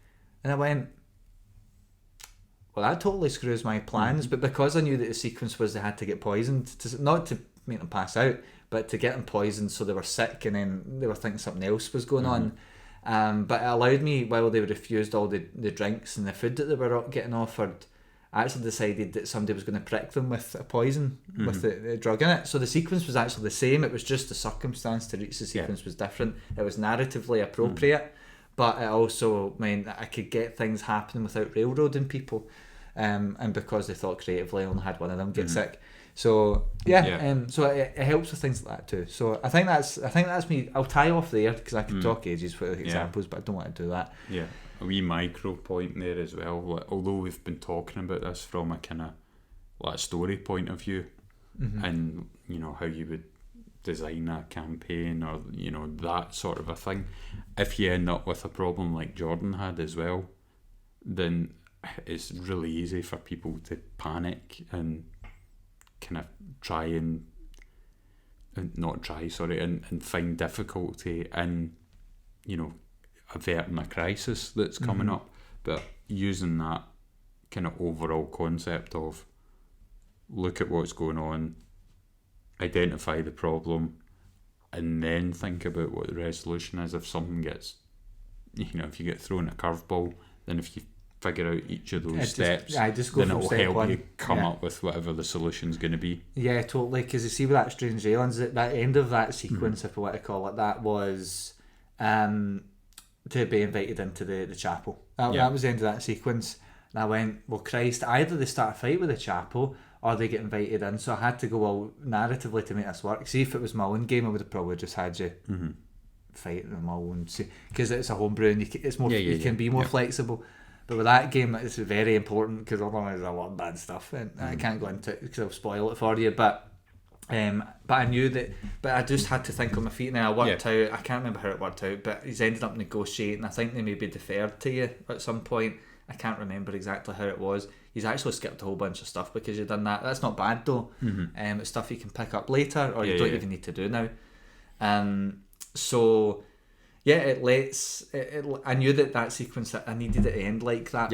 And I went, well, that totally screws my plans. But because I knew that the sequence was they had to get poisoned, not to make them pass out, but to get them poisoned so they were sick, and then they were thinking something else was going on. But it allowed me, while they refused all the drinks and the food that they were getting offered, I actually decided that somebody was going to prick them with a poison with the drug in it. So the sequence was actually the same. It was just the circumstance to reach the sequence was different. It was narratively appropriate, but it also meant that I could get things happening without railroading people. And because they thought creatively, I only had one of them get sick. So so it helps with things like that too. So I think that's me. I'll tie off there because I could talk ages for examples, but I don't want to do that. Yeah, a wee micro point there as well. Although we've been talking about this from a kind of like story point of view, and how you would design a campaign or that sort of a thing. If you end up with a problem like Jordan had as well, then it's really easy for people to panic and kind of try and find difficulty in averting a crisis that's coming up. But using that kind of overall concept of look at what's going on, identify the problem, and then think about what the resolution is. If something gets, if you get thrown a curveball, then if you figure out each of those steps, then it'll help you come up with whatever the solution's going to be. Yeah, totally. Because you see with that Strange Aliens, at that end of that sequence, if we want to call it that, was to be invited into the chapel. That was the end of that sequence. And I went, well, Christ, either they start a fight with the chapel or they get invited in. So I had to go, well, narratively to make this work. See, if it was my own game, I would have probably just had you fight them all and see, because it's a homebrew and you can be more flexible. But with that game, it's very important because otherwise there's a lot of bad stuff, and I can't go into it because I'll spoil it for you. But I knew that, but I just had to think on my feet, and I worked out. I can't remember how it worked out, but he's ended up negotiating. I think they maybe deferred to you at some point. I can't remember exactly how it was. He's actually skipped a whole bunch of stuff because you've done that. That's not bad though. It's stuff you can pick up later, or you don't even need to do now. So. Yeah, it lets. I knew that sequence, I needed it to end like that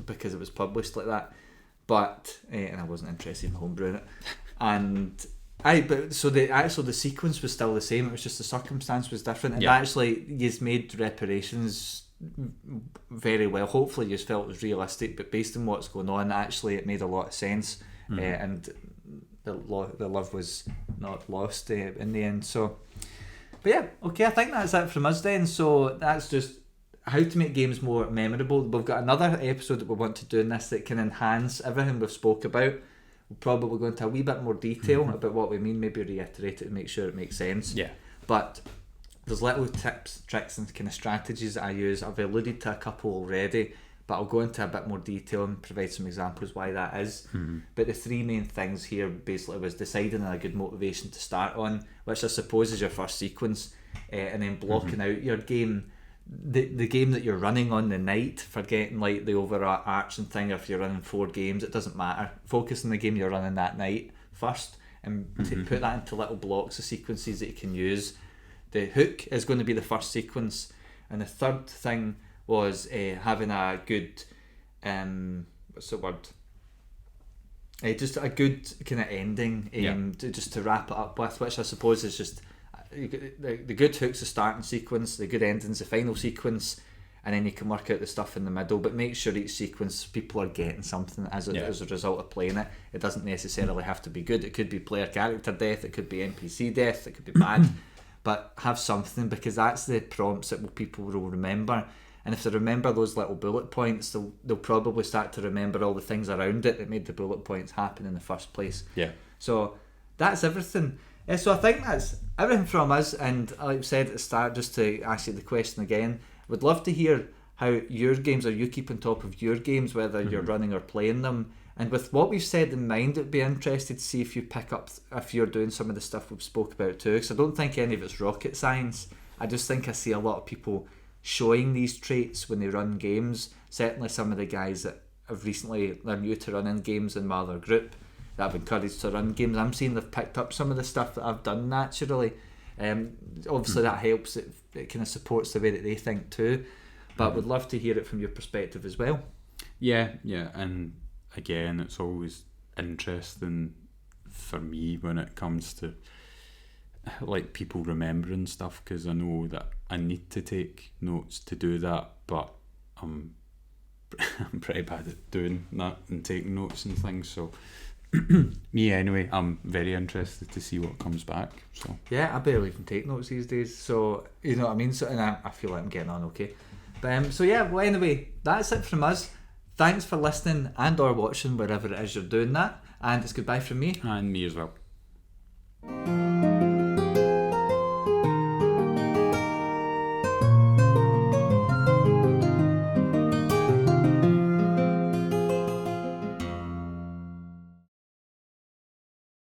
because it was published like that, but and I wasn't interested in homebrewing it. The sequence was still the same. It was just the circumstance was different, and actually, you've made reparations very well. Hopefully, you felt it was realistic, but based on what's going on, actually, it made a lot of sense, and the love was not lost in the end. So. But yeah, okay, I think that's it from us then. So that's just how to make games more memorable. We've got another episode that we want to do in this that can enhance everything we've spoke about. We'll probably go into a wee bit more detail about what we mean, maybe reiterate it and make sure it makes sense. Yeah. But there's little tips, tricks and kind of strategies that I use. I've alluded to a couple already, but I'll go into a bit more detail and provide some examples why that is. But the three main things here basically was deciding on a good motivation to start on, which I suppose is your first sequence, and then blocking out your game, the game that you're running on the night, forgetting like the overarching thing. If you're running 4 games, it doesn't matter. Focus on the game you're running that night first, and put that into little blocks of sequences that you can use. The hook is going to be the first sequence, and the third thing was having a good what's the word? Just a good kind of ending, to wrap it up with, which I suppose is just the good hook's the starting sequence, the good ending's the final sequence, and then you can work out the stuff in the middle. But make sure each sequence people are getting something as a result of playing it. It doesn't necessarily have to be good. It could be player character death, it could be NPC death, it could be bad, but have something, because that's the prompts that people will remember. And if they remember those little bullet points, they'll probably start to remember all the things around it that made the bullet points happen in the first place. Yeah. So that's everything. So I think that's everything from us. And like I said at the start, just to ask you the question again, would love to hear how your games, or you keep on top of your games, whether you're running or playing them. And with what we've said in mind, it'd be interested to see if you pick up, if you're doing some of the stuff we've spoke about too. Because I don't think any of it's rocket science. I just think I see a lot of people showing these traits when they run games. Certainly some of the guys that have recently, they're new to running games in my other group that I've encouraged to run games, I'm seeing they've picked up some of the stuff that I've done naturally. Obviously that helps, it kind of supports the way that they think too, but would love to hear it from your perspective as well. Yeah, and again, it's always interesting for me when it comes to like people remembering stuff, because I know that I need to take notes to do that, but I'm pretty bad at doing that and taking notes and things. So me anyway, I'm very interested to see what comes back. So yeah, I barely even take notes these days. So you know what I mean. So and I feel like I'm getting on okay. But so yeah. Well, anyway, that's it from us. Thanks for listening and or watching wherever it is you're doing that. And it's goodbye from me. And me as well.